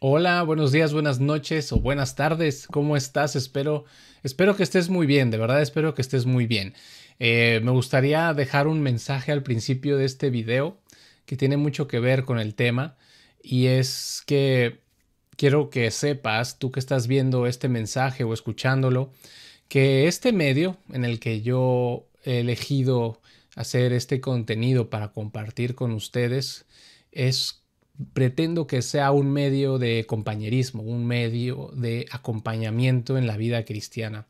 Hola, buenos días, buenas noches o buenas tardes. ¿Cómo estás? Espero que estés muy bien, de verdad espero que estés muy bien. Me gustaría dejar un mensaje al principio de este video que tiene mucho que ver con el tema y es que quiero que sepas, tú que estás viendo este mensaje o escuchándolo, que este medio en el que yo he elegido hacer este contenido para compartir con ustedes es pretendo que sea un medio de compañerismo, un medio de acompañamiento en la vida cristiana.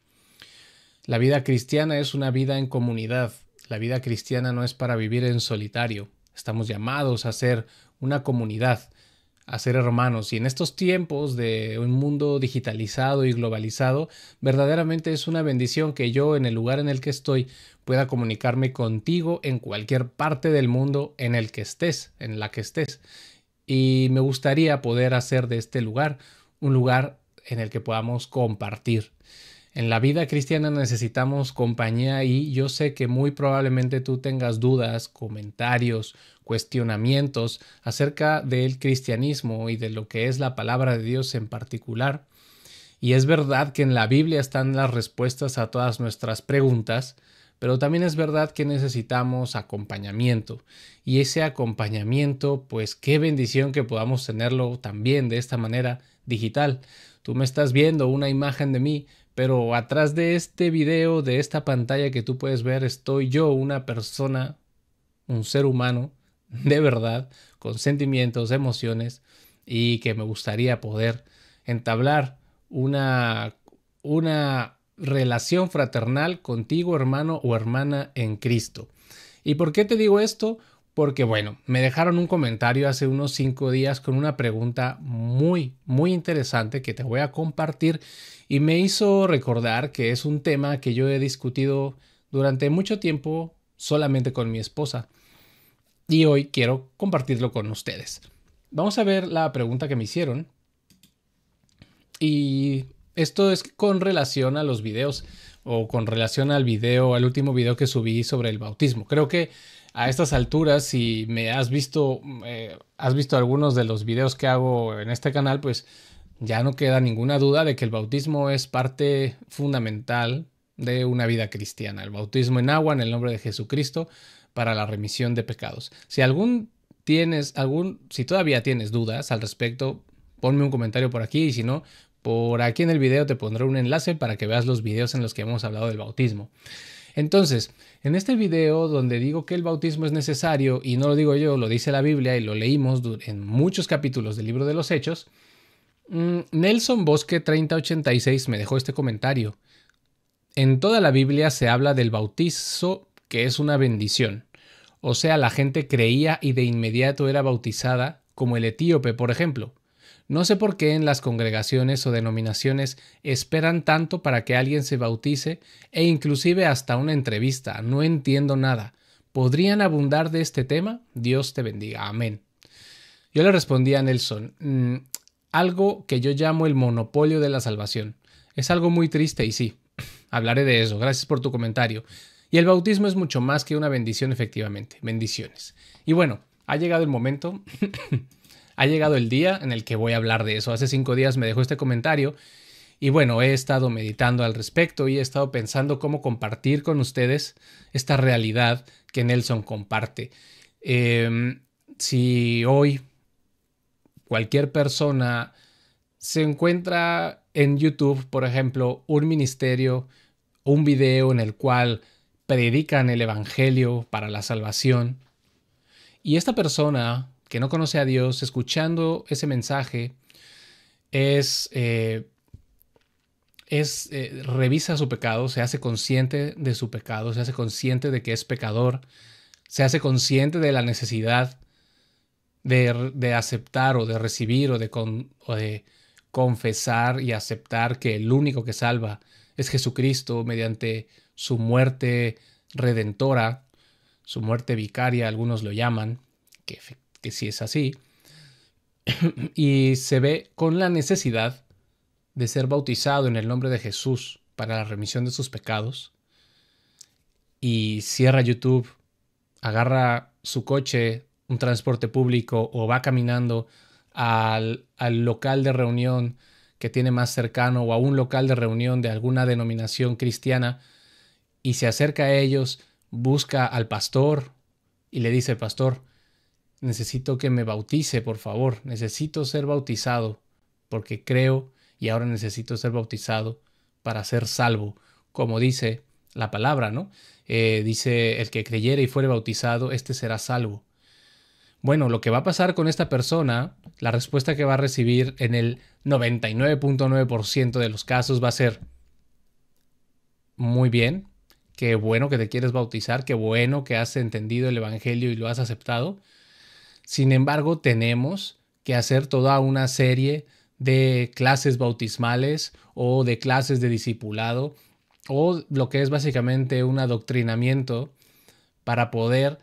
La vida cristiana es una vida en comunidad. La vida cristiana no es para vivir en solitario. Estamos llamados a ser una comunidad, a ser hermanos. Y en estos tiempos de un mundo digitalizado y globalizado, verdaderamente es una bendición que yo, en el lugar en el que estoy, pueda comunicarme contigo en cualquier parte del mundo en el que estés, en la que estés. Y me gustaría poder hacer de este lugar un lugar en el que podamos compartir. En la vida cristiana necesitamos compañía y yo sé que muy probablemente tú tengas dudas, comentarios, cuestionamientos acerca del cristianismo y de lo que es la palabra de Dios en particular. Y es verdad que en la Biblia están las respuestas a todas nuestras preguntas, pero también es verdad que necesitamos acompañamiento. Y ese acompañamiento, pues qué bendición que podamos tenerlo también de esta manera digital. Tú me estás viendo una imagen de mí, pero atrás de este video, de esta pantalla que tú puedes ver, estoy yo, una persona, un ser humano, de verdad, con sentimientos, emociones, y que me gustaría poder entablar una, una relación fraternal contigo, hermano o hermana en Cristo. ¿Y por qué te digo esto? Porque, bueno, me dejaron un comentario hace unos 5 días con una pregunta muy interesante que te voy a compartir y me hizo recordar que es un tema que yo he discutido durante mucho tiempo solamente con mi esposa y hoy quiero compartirlo con ustedes. Vamos a ver la pregunta que me hicieron y esto es con relación a los videos o con relación al video, al último video que subí sobre el bautismo. Creo que a estas alturas, si me has visto algunos de los videos que hago en este canal, pues ya no queda ninguna duda de que el bautismo es parte fundamental de una vida cristiana. El bautismo en agua en el nombre de Jesucristo para la remisión de pecados. Si todavía tienes dudas al respecto, ponme un comentario por aquí y si no, por aquí en el video te pondré un enlace para que veas los videos en los que hemos hablado del bautismo. Entonces, en este video donde digo que el bautismo es necesario, y no lo digo yo, lo dice la Biblia y lo leímos en muchos capítulos del libro de los Hechos, Nelson Bosque 3086 me dejó este comentario. En toda la Biblia se habla del bautizo, que es una bendición. O sea, la gente creía y de inmediato era bautizada, como el etíope, por ejemplo. No sé por qué en las congregaciones o denominaciones esperan tanto para que alguien se bautice e inclusive hasta una entrevista. No entiendo nada. ¿Podrían abundar de este tema? Dios te bendiga. Amén. Yo le respondí a Nelson, algo que yo llamo el monopolio de la salvación. Es algo muy triste y sí, hablaré de eso. Gracias por tu comentario. Y el bautismo es mucho más que una bendición, efectivamente. Bendiciones. Y bueno, ha llegado el momento, ha llegado el día en el que voy a hablar de eso. Hace 5 días me dejó este comentario y bueno, he estado meditando al respecto y he estado pensando cómo compartir con ustedes esta realidad que Nelson comparte. Si hoy cualquier persona se encuentra en YouTube, por ejemplo, un ministerio, un video en el cual predican el Evangelio para la salvación, y esta persona que no conoce a Dios, escuchando ese mensaje, es, eh, revisa su pecado, se hace consciente de su pecado, se hace consciente de que es pecador, se hace consciente de la necesidad de aceptar o de recibir o de confesar y aceptar que el único que salva es Jesucristo mediante su muerte redentora, su muerte vicaria, algunos lo llaman, que sí es así, y se ve con la necesidad de ser bautizado en el nombre de Jesús para la remisión de sus pecados, y cierra YouTube, agarra su coche, un transporte público o va caminando al local de reunión que tiene más cercano o a un local de reunión de alguna denominación cristiana y se acerca a ellos, busca al pastor y le dice: pastor, necesito que me bautice, por favor, necesito ser bautizado porque creo y ahora necesito ser bautizado para ser salvo, como dice la palabra, ¿no? Dice: el que creyere y fuere bautizado, este será salvo. Bueno, lo que va a pasar con esta persona, la respuesta que va a recibir en el 99.9% de los casos va a ser: muy bien, qué bueno que te quieres bautizar, qué bueno que has entendido el evangelio y lo has aceptado. Sin embargo, tenemos que hacer toda una serie de clases bautismales o de clases de discipulado o lo que es básicamente un adoctrinamiento para poder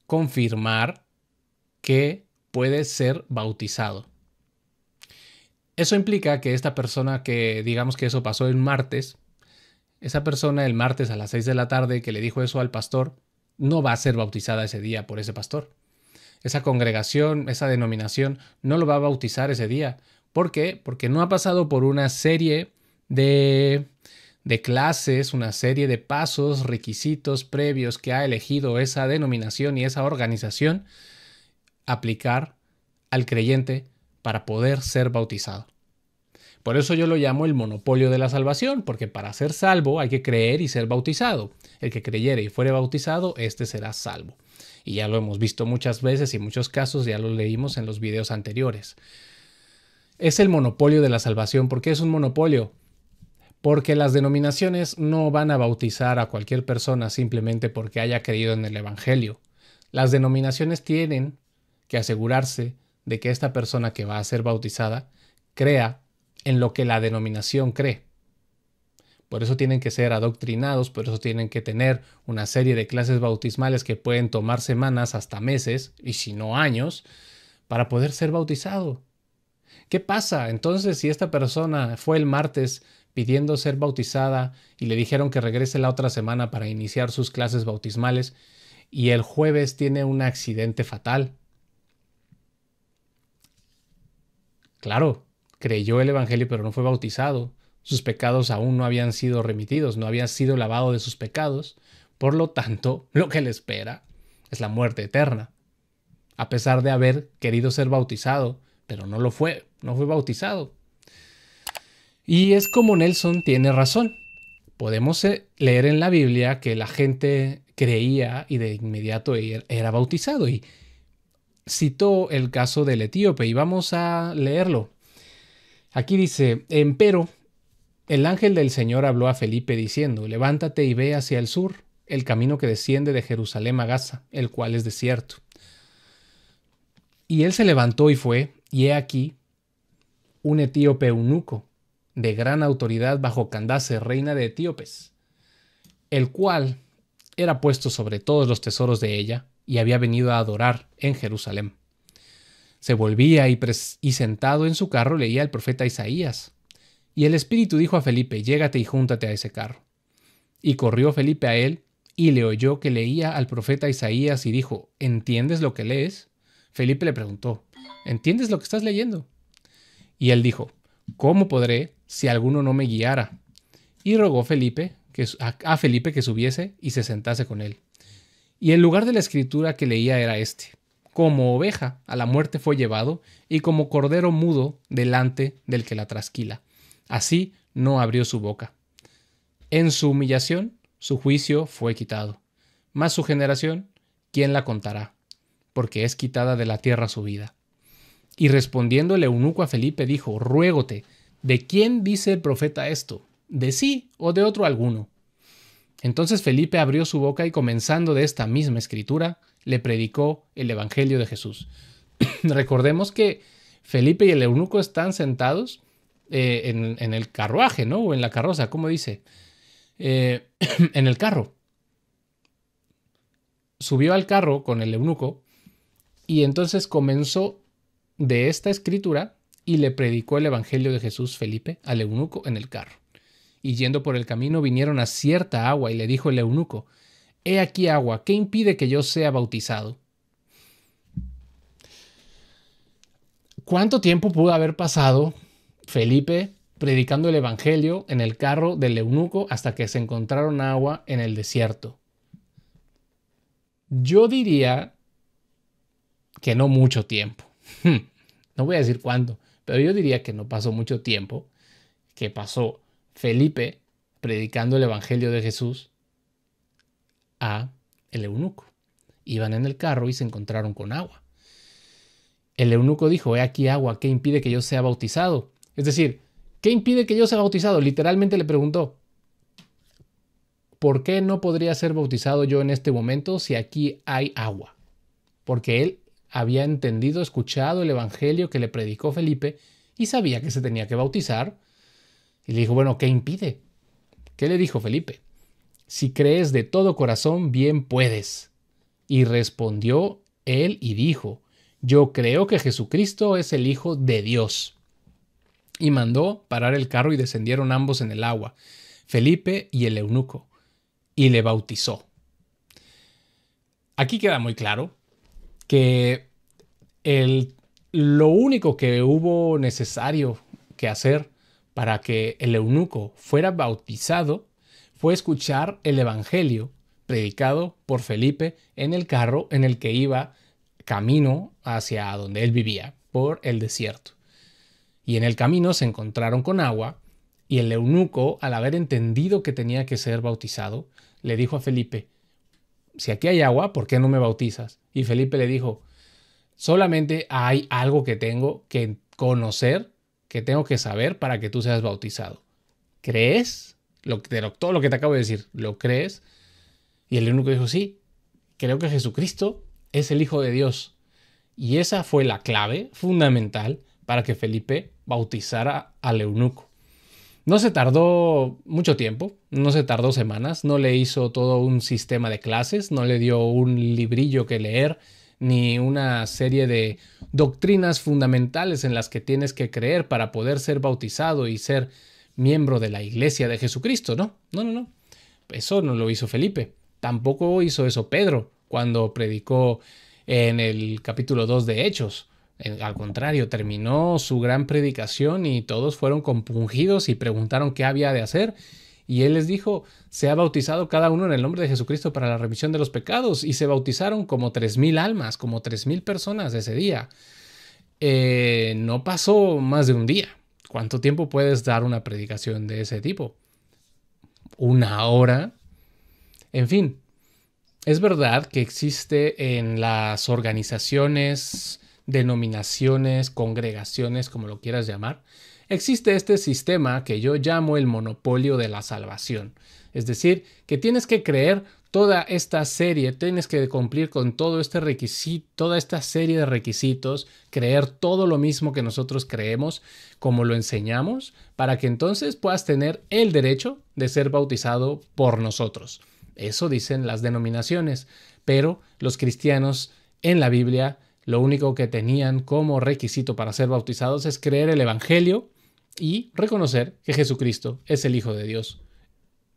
confirmar que puedes ser bautizado. Eso implica que esta persona, que digamos que eso pasó el martes, esa persona el martes a las 6 de la tarde que le dijo eso al pastor, no va a ser bautizada ese día por ese pastor. Esa congregación, esa denominación, no lo va a bautizar ese día. ¿Por qué? Porque no ha pasado por una serie de clases, una serie de pasos, requisitos previos que ha elegido esa denominación y esa organización aplicar al creyente para poder ser bautizado. Por eso yo lo llamo el monopolio de la salvación, porque para ser salvo hay que creer y ser bautizado. El que creyere y fuere bautizado, este será salvo. Y ya lo hemos visto muchas veces y en muchos casos ya lo leímos en los videos anteriores. Es el monopolio de la salvación. ¿Por qué es un monopolio? Porque las denominaciones no van a bautizar a cualquier persona simplemente porque haya creído en el evangelio. Las denominaciones tienen que asegurarse de que esta persona que va a ser bautizada crea en lo que la denominación cree. Por eso tienen que ser adoctrinados, por eso tienen que tener una serie de clases bautismales que pueden tomar semanas hasta meses, y si no años, para poder ser bautizado. ¿Qué pasa? Entonces, si esta persona fue el martes pidiendo ser bautizada y le dijeron que regrese la otra semana para iniciar sus clases bautismales, y el jueves tiene un accidente fatal. Claro, creyó el evangelio pero no fue bautizado. Sus pecados aún no habían sido remitidos, no había sido lavado de sus pecados. Por lo tanto, lo que le espera es la muerte eterna. A pesar de haber querido ser bautizado, pero no lo fue, no fue bautizado. Y es como Nelson tiene razón. Podemos leer en la Biblia que la gente creía y de inmediato era bautizado. Y citó el caso del etíope y vamos a leerlo. Aquí dice: empero, el ángel del Señor habló a Felipe diciendo: levántate y ve hacia el sur, el camino que desciende de Jerusalén a Gaza, el cual es desierto. Y él se levantó y fue, y he aquí un etíope eunuco, de gran autoridad bajo Candace, reina de etíopes, el cual era puesto sobre todos los tesoros de ella, y había venido a adorar en Jerusalén. Se volvía y sentado en su carro leía el profeta Isaías. Y el Espíritu dijo a Felipe: llégate y júntate a ese carro. Y corrió Felipe a él, y le oyó que leía al profeta Isaías, y dijo: ¿entiendes lo que lees? Felipe le preguntó: ¿entiendes lo que estás leyendo? Y él dijo: ¿cómo podré si alguno no me guiara? Y rogó a Felipe que subiese y se sentase con él. Y el lugar de la escritura que leía era este: como oveja a la muerte fue llevado, y como cordero mudo delante del que la trasquila. Así no abrió su boca. En su humillación, su juicio fue quitado. Mas su generación, ¿quién la contará? Porque es quitada de la tierra su vida. Y respondiendo el eunuco a Felipe dijo: ruégote, ¿de quién dice el profeta esto? ¿De sí o de otro alguno? Entonces Felipe abrió su boca y, comenzando de esta misma escritura, le predicó el evangelio de Jesús. Recordemos que Felipe y el eunuco están sentados en el carruaje, ¿no? O en la carroza, ¿cómo dice? En el carro. Subió al carro con el eunuco y entonces comenzó de esta escritura y le predicó el evangelio de Jesús Felipe al eunuco en el carro. Y yendo por el camino vinieron a cierta agua y le dijo el eunuco: he aquí agua, ¿qué impide que yo sea bautizado? ¿Cuánto tiempo pudo haber pasado Felipe predicando el evangelio en el carro del eunuco hasta que se encontraron agua en el desierto? Yo diría que no mucho tiempo. No voy a decir cuánto, pero yo diría que no pasó mucho tiempo que pasó Felipe predicando el evangelio de Jesús a el eunuco. Iban en el carro y se encontraron con agua. El eunuco dijo: he aquí agua, ¿qué impide que yo sea bautizado? Es decir, ¿qué impide que yo sea bautizado? Literalmente le preguntó: ¿por qué no podría ser bautizado yo en este momento si aquí hay agua? Porque él había entendido, escuchado el evangelio que le predicó Felipe y sabía que se tenía que bautizar. Y le dijo: bueno, ¿qué impide? ¿Qué le dijo Felipe? Si crees de todo corazón, bien puedes. Y respondió él y dijo: yo creo que Jesucristo es el Hijo de Dios. Y mandó parar el carro y descendieron ambos en el agua, Felipe y el eunuco, y le bautizó. Aquí queda muy claro que lo único que hubo necesario que hacer para que el eunuco fuera bautizado fue escuchar el evangelio predicado por Felipe en el carro en el que iba camino hacia donde él vivía, por el desierto. Y en el camino se encontraron con agua, y el eunuco, al haber entendido que tenía que ser bautizado, le dijo a Felipe: si aquí hay agua, ¿por qué no me bautizas? Y Felipe le dijo: solamente hay algo que tengo que conocer, que tengo que saber para que tú seas bautizado. ¿Crees? Todo lo que te acabo de decir, ¿lo crees? Y el eunuco dijo: sí, creo que Jesucristo es el Hijo de Dios. Y esa fue la clave fundamental para que Felipe bautizara al eunuco. No se tardó mucho tiempo, no se tardó semanas, no le hizo todo un sistema de clases, no le dio un librillo que leer, ni una serie de doctrinas fundamentales en las que tienes que creer para poder ser bautizado y ser miembro de la Iglesia de Jesucristo. No. Eso no lo hizo Felipe. Tampoco hizo eso Pedro cuando predicó en el capítulo 2 de Hechos. Al contrario, terminó su gran predicación y todos fueron compungidos y preguntaron qué había de hacer. Y él les dijo: se ha bautizado cada uno en el nombre de Jesucristo para la remisión de los pecados. Y se bautizaron como 3,000 almas, como 3,000 personas ese día. No pasó más de un día. ¿Cuánto tiempo puedes dar una predicación de ese tipo? ¿Una hora? En fin, es verdad que existe en las organizaciones, denominaciones, congregaciones, como lo quieras llamar, existe este sistema que yo llamo el monopolio de la salvación. Es decir, que tienes que creer toda esta serie, tienes que cumplir con todo este requisito, toda esta serie de requisitos, creer todo lo mismo que nosotros creemos, como lo enseñamos, para que entonces puedas tener el derecho de ser bautizado por nosotros. Eso dicen las denominaciones, pero los cristianos en la Biblia lo único que tenían como requisito para ser bautizados es creer el evangelio y reconocer que Jesucristo es el Hijo de Dios.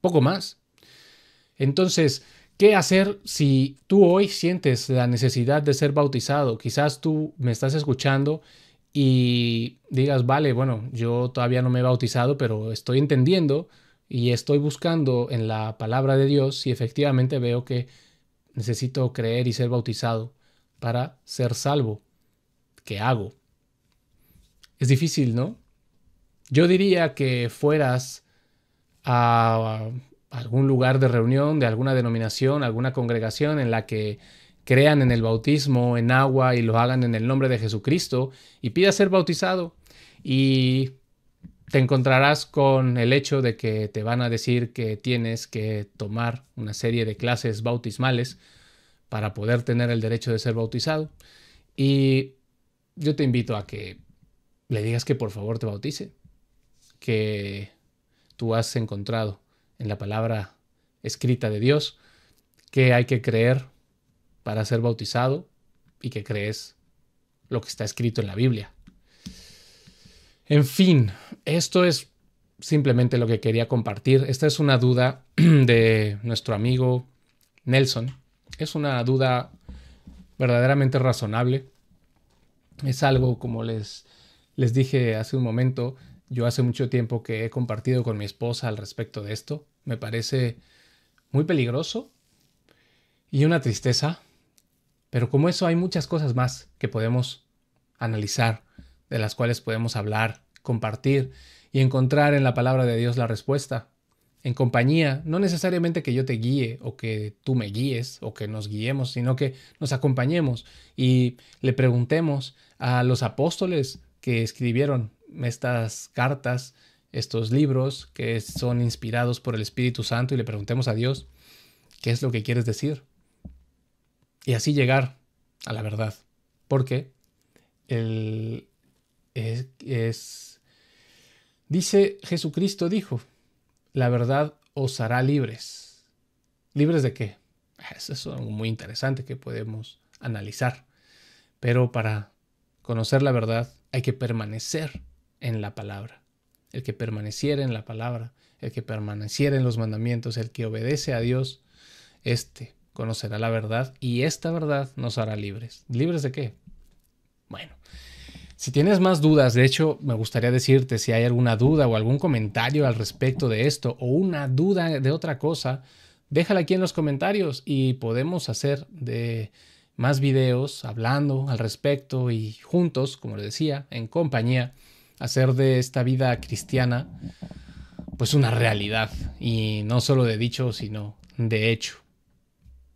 Poco más. Entonces, ¿qué hacer si tú hoy sientes la necesidad de ser bautizado? Quizás tú me estás escuchando y digas: vale, bueno, yo todavía no me he bautizado, pero estoy entendiendo y estoy buscando en la palabra de Dios y efectivamente veo que necesito creer y ser bautizado para ser salvo. ¿Qué hago? Es difícil, ¿no? Yo diría que fueras a algún lugar de reunión de alguna denominación, alguna congregación en la que crean en el bautismo en agua y lo hagan en el nombre de Jesucristo y pidas ser bautizado, y te encontrarás con el hecho de que te van a decir que tienes que tomar una serie de clases bautismales para poder tener el derecho de ser bautizado. Y yo te invito a que le digas que por favor te bautice, que tú has encontrado en la palabra escrita de Dios que hay que creer para ser bautizado y que crees lo que está escrito en la Biblia. En fin, esto es simplemente lo que quería compartir. Esta es una duda de nuestro amigo Nelson. Es una duda verdaderamente razonable. Es algo, como les dije hace un momento, yo hace mucho tiempo que he compartido con mi esposa al respecto de esto. Me parece muy peligroso y una tristeza, pero como eso hay muchas cosas más que podemos analizar, de las cuales podemos hablar, compartir y encontrar en la palabra de Dios la respuesta. En compañía, no necesariamente que yo te guíe o que tú me guíes o que nos guiemos, sino que nos acompañemos y le preguntemos a los apóstoles que escribieron estas cartas, estos libros que son inspirados por el Espíritu Santo y le preguntemos a Dios qué es lo que quieres decir y así llegar a la verdad. Porque el, dice Jesucristo dijo, la verdad os hará libres. ¿Libres de qué? Eso es algo muy interesante que podemos analizar. Pero para conocer la verdad hay que permanecer en la palabra. El que permaneciera en la palabra, el que permaneciera en los mandamientos, el que obedece a Dios, conocerá la verdad y esta verdad nos hará libres. ¿Libres de qué? Bueno, si tienes más dudas, de hecho, me gustaría decirte si hay alguna duda o algún comentario al respecto de esto o una duda de otra cosa, déjala aquí en los comentarios y podemos hacer de más videos hablando al respecto y juntos, como les decía, en compañía, hacer de esta vida cristiana pues una realidad y no solo de dicho, sino de hecho,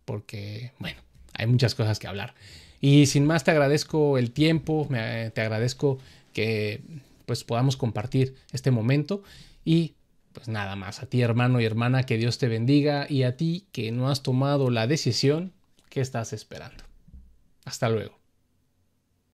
porque, bueno, hay muchas cosas que hablar. Y sin más te agradezco el tiempo, te agradezco que pues podamos compartir este momento y pues nada más, a ti hermano y hermana, que Dios te bendiga y a ti que no has tomado la decisión, ¿qué estás esperando? Hasta luego.